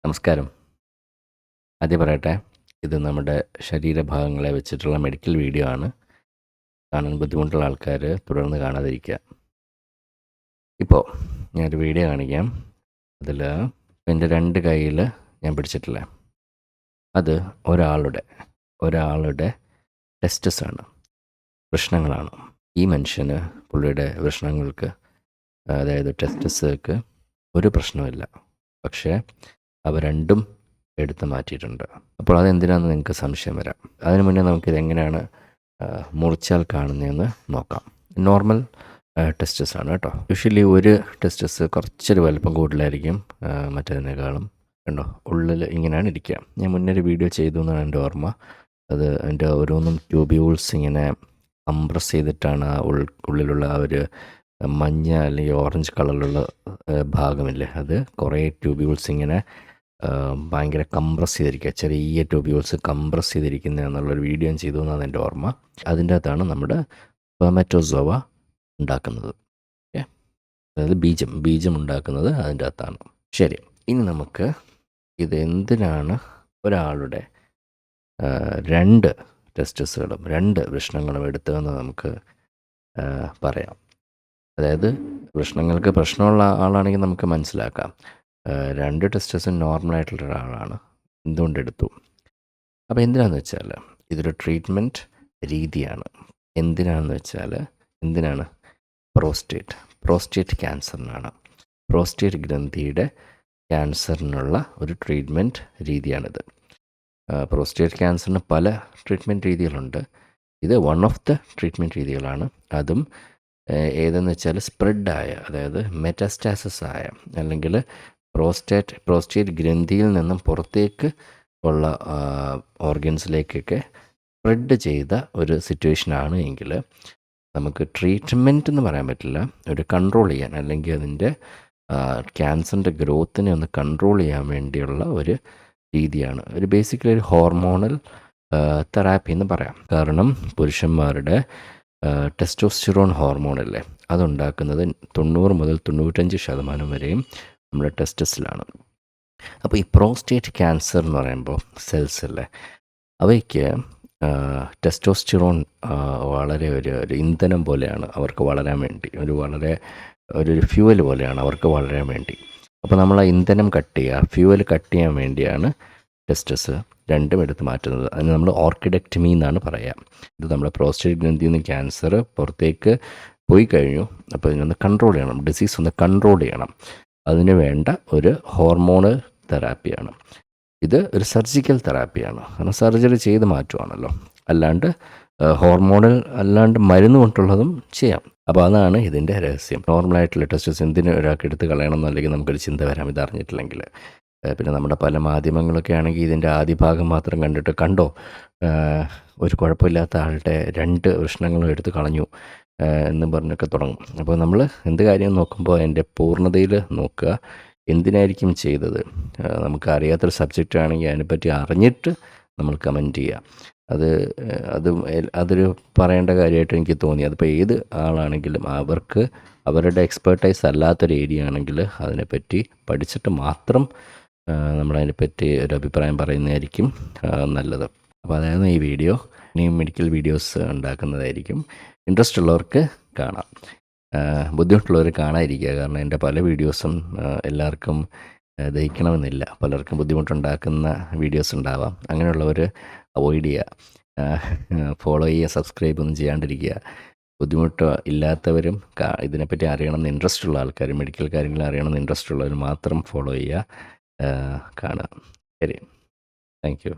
നമസ്കാരം. ആദ്യം പറയട്ടെ, ഇത് നമ്മുടെ ശരീരഭാഗങ്ങളെ വെച്ചിട്ടുള്ള മെഡിക്കൽ വീഡിയോ ആണ്. കാണാൻ ബുദ്ധിമുട്ടുള്ള ആൾക്കാർ തുടർന്ന് കാണാതിരിക്കുക. ഇപ്പോൾ ഞാനൊരു വീഡിയോ കാണിക്കാം. അതിൽ എൻ്റെ 2 കയ്യിൽ ഞാൻ പിടിച്ചിട്ടില്ലേ, അത് ഒരാളുടെ ടെസ്റ്റസാണ്, വൃഷ്ണങ്ങളാണ്. ഈ മനുഷ്യന് പുള്ളിയുടെ വൃഷ്ണങ്ങൾക്ക്, അതായത് ടെസ്റ്റസ്ക്ക് ഒരു പ്രശ്നമില്ല. പക്ഷേ അവ രണ്ടും എടുത്ത് മാറ്റിയിട്ടുണ്ട്. അപ്പോൾ അതെന്തിനാണെന്ന് നിങ്ങൾക്ക് സംശയം വരാം. അതിനു മുന്നേ നമുക്കിതെങ്ങനെയാണ് മുറിച്ചാൽ കാണുന്നതെന്ന് നോക്കാം. നോർമൽ ടെസ്റ്റസ് ആണ് കേട്ടോ. യൂഷ്വലി ഒരു ടെസ്റ്റസ് കുറച്ചൊരു വലുപ്പം കൂടുതലായിരിക്കും മറ്റേതിനേക്കാളും. കണ്ടോ, ഉള്ളിൽ ഇങ്ങനെയാണ് ഇരിക്കുക. ഞാൻ മുന്നേ ഒരു വീഡിയോ ചെയ്തു എന്നാണ് എൻ്റെ ഓർമ്മ. അത് അതിൻ്റെ ഓരോന്നും ട്യൂബ്യൂൾസ് ഇങ്ങനെ കംപ്രസ് ചെയ്തിട്ടാണ് ആ ഉള്ളിലുള്ള ആ ഒരു മഞ്ഞ അല്ലെങ്കിൽ ഓറഞ്ച് കളറിലുള്ള ഭാഗമില്ലേ, അത് കുറേ ട്യൂബ്യൂൾസ് ഇങ്ങനെ ഭയങ്കര കംപ്രസ് ചെയ്തിരിക്കുക, ചെറിയ ട്യൂബ്യൂൾസ് കംപ്രസ് ചെയ്തിരിക്കുന്ന എന്നുള്ളൊരു വീഡിയോ ചെയ്തു എന്നാണ് എൻ്റെ ഓർമ്മ. അതിൻ്റെ അകത്താണ് നമ്മുടെ സ്പെർമറ്റോസോവ ഉണ്ടാക്കുന്നത്. ഓക്കെ, അതായത് ബീജം ഉണ്ടാക്കുന്നത് അതിൻ്റെ അകത്താണ്. ശരി, ഇനി നമുക്ക് ഇത് എന്തിനാണ് ഒരാളുടെ 2 ടെസ്റ്റസുകളും 2 വൃഷ്ണങ്ങളും എടുത്തതെന്ന് നമുക്ക് പറയാം. അതായത് വൃഷ്ണങ്ങൾക്ക് പ്രശ്നമുള്ള ആളാണെങ്കിൽ നമുക്ക് മനസ്സിലാക്കാം. 2 ടെസ്റ്റസും നോർമലായിട്ടുള്ള ഒരാളാണ്, എന്തുകൊണ്ടെടുത്തു? അപ്പോൾ എന്തിനാണെന്ന് വെച്ചാൽ ഇതൊരു ട്രീറ്റ്മെൻറ്റ് രീതിയാണ്. എന്തിനാണ് പ്രോസ്റ്റേറ്റ് ക്യാൻസറിനാണ്. പ്രോസ്റ്റേറ്റ് ഗ്രന്ഥിയുടെ ക്യാൻസറിനുള്ള ഒരു ട്രീറ്റ്മെൻറ്റ് രീതിയാണിത്. പ്രോസ്റ്റേറ്റ് ക്യാൻസറിന് പല ട്രീറ്റ്മെൻറ്റ് രീതികളുണ്ട്. ഇത് വൺ ഓഫ് ദ ട്രീറ്റ്മെൻറ്റ് രീതികളാണ്. അതും ഏതെന്ന് വെച്ചാൽ സ്പ്രെഡായ, അതായത് മെറ്റാസ്റ്റാസിസ് ആയ, അല്ലെങ്കിൽ പ്രോസ്റ്റേറ്റ് ഗ്രന്ഥിയിൽ നിന്നും പുറത്തേക്ക് ഉള്ള ഓർഗൻസിലേക്കൊക്കെ സ്പ്രെഡ് ചെയ്ത ഒരു സിറ്റുവേഷനാണ് എങ്കിൽ നമുക്ക് ട്രീറ്റ്മെൻറ്റ് എന്ന് പറയാൻ പറ്റില്ല. ഒരു കൺട്രോൾ ചെയ്യാൻ, അല്ലെങ്കിൽ അതിൻ്റെ ക്യാൻസറിൻ്റെ ഗ്രോത്തിനെ ഒന്ന് കൺട്രോൾ ചെയ്യാൻ വേണ്ടിയുള്ള ഒരു രീതിയാണ്. ഒരു ബേസിക്കലി ഒരു ഹോർമോണൽ തെറാപ്പി എന്ന് പറയാം. കാരണം പുരുഷന്മാരുടെ ടെസ്റ്റോസ്റ്റിറോൺ ഹോർമോണല്ലേ, അതുണ്ടാക്കുന്നത് 90 മുതൽ 95% വരെയും നമ്മുടെ ടെസ്റ്റസിലാണ്. അപ്പോൾ ഈ പ്രോസ്റ്റേറ്റ് ക്യാൻസർ എന്ന് പറയുമ്പോൾ സെൽസ് അല്ലേ, അവയ്ക്ക് ടെസ്റ്റോസ്റ്റിറോൺ വളരെ ഒരു ഇന്ധനം പോലെയാണ് അവർക്ക് വളരാൻ വേണ്ടി, ഒരു ഫ്യൂവൽ പോലെയാണ് അവർക്ക് വളരാൻ വേണ്ടി. അപ്പോൾ നമ്മൾ ആ ഇന്ധനം ഫ്യൂവൽ കട്ട് ചെയ്യാൻ വേണ്ടിയാണ് ടെസ്റ്റസ് 2 എടുത്ത് മാറ്റുന്നത്. അതിന് നമ്മൾ ഓർക്കിഡക്ടമി എന്നാണ് പറയുക. ഇത് നമ്മുടെ പ്രോസ്റ്റേറ്റ് ഗ്രന്ഥിയിൽ നിന്ന് ക്യാൻസർ പുറത്തേക്ക് പോയി കഴിഞ്ഞു. അപ്പോൾ ഇതിനൊന്ന് കൺട്രോൾ ചെയ്യണം, ഡിസീസ് ഒന്ന് കൺട്രോൾ ചെയ്യണം. അതിന് വേണ്ട ഒരു ഹോർമോണൽ തെറാപ്പിയാണ്. ഇത് ഒരു സർജിക്കൽ തെറാപ്പിയാണ്, കാരണം സർജറി ചെയ്ത് മാറ്റുവാണല്ലോ. അല്ലാണ്ട് ഹോർമോണൽ അല്ലാണ്ട് മരുന്ന് കൊണ്ടുള്ളതും ചെയ്യാം. അപ്പോൾ അതാണ് ഇതിൻ്റെ രഹസ്യം. നോർമലായിട്ടുള്ള ടെസ്റ്റസ് എന്തിന് ഒരാൾക്ക് എടുത്ത് കളയണം എന്നല്ലെങ്കിൽ നമുക്കൊരു ചിന്ത വരാം ഇതറിഞ്ഞിട്ടില്ലെങ്കിൽ. പിന്നെ നമ്മുടെ പല മാധ്യമങ്ങളൊക്കെ ആണെങ്കിൽ ഇതിൻ്റെ ആദ്യ ഭാഗം മാത്രം കണ്ടിട്ട്, കണ്ടോ ഒരു കുഴപ്പമില്ലാത്ത ആളുടെ 2 വൃഷ്ണങ്ങളും എടുത്ത് കളഞ്ഞു എന്ന് പറഞ്ഞൊക്കെ തുടങ്ങും. അപ്പോൾ നമ്മൾ എന്ത് കാര്യം നോക്കുമ്പോൾ അതിൻ്റെ പൂർണ്ണതയിൽ നോക്കുക. എന്തിനായിരിക്കും ചെയ്തത്? നമുക്ക് അറിയാത്തൊരു സബ്ജക്റ്റ് ആണെങ്കിൽ അതിനെപ്പറ്റി അറിഞ്ഞിട്ട് നമ്മൾ കമൻറ്റ് ചെയ്യുക. അതൊരു പറയേണ്ട കാര്യമായിട്ട് എനിക്ക് തോന്നി. അതിപ്പോൾ ഏത് ആളാണെങ്കിലും അവർക്ക് അവരുടെ എക്സ്പെർട്ടൈസ് അല്ലാത്തൊരു ഏരിയ ആണെങ്കിൽ അതിനെപ്പറ്റി പഠിച്ചിട്ട് മാത്രം നമ്മളതിനെപ്പറ്റി ഒരു അഭിപ്രായം പറയുന്നതായിരിക്കും നല്ലത്. അപ്പോൾ അതായത് ഈ വീഡിയോ ഇനിയും മെഡിക്കൽ വീഡിയോസ് ഉണ്ടാക്കുന്നതായിരിക്കും. ഇൻട്രസ്റ്റ് ഉള്ളവർക്ക് കാണാം, ബുദ്ധിമുട്ടുള്ളവർ കാണാതിരിക്കുക. കാരണം എൻ്റെ പല വീഡിയോസും എല്ലാവർക്കും ദഹിക്കണമെന്നില്ല. പലർക്കും ബുദ്ധിമുട്ടുണ്ടാക്കുന്ന വീഡിയോസ് ഉണ്ടാവാം. അങ്ങനെയുള്ളവർ അവോയ്ഡ് ചെയ്യുക, ഫോളോ ചെയ്യുക, സബ്സ്ക്രൈബ് ഒന്നും ചെയ്യാണ്ടിരിക്കുക. ബുദ്ധിമുട്ട് ഇല്ലാത്തവരും ഇതിനെപ്പറ്റി അറിയണമെന്ന് ഇൻട്രസ്റ്റ് ഉള്ള ആൾക്കാർ, മെഡിക്കൽ കാര്യങ്ങൾ അറിയണമെന്ന് ഇൻട്രസ്റ്റ് ഉള്ളവർ മാത്രം ഫോളോ ചെയ്യുക, കാണുക. ശരി, താങ്ക് യു.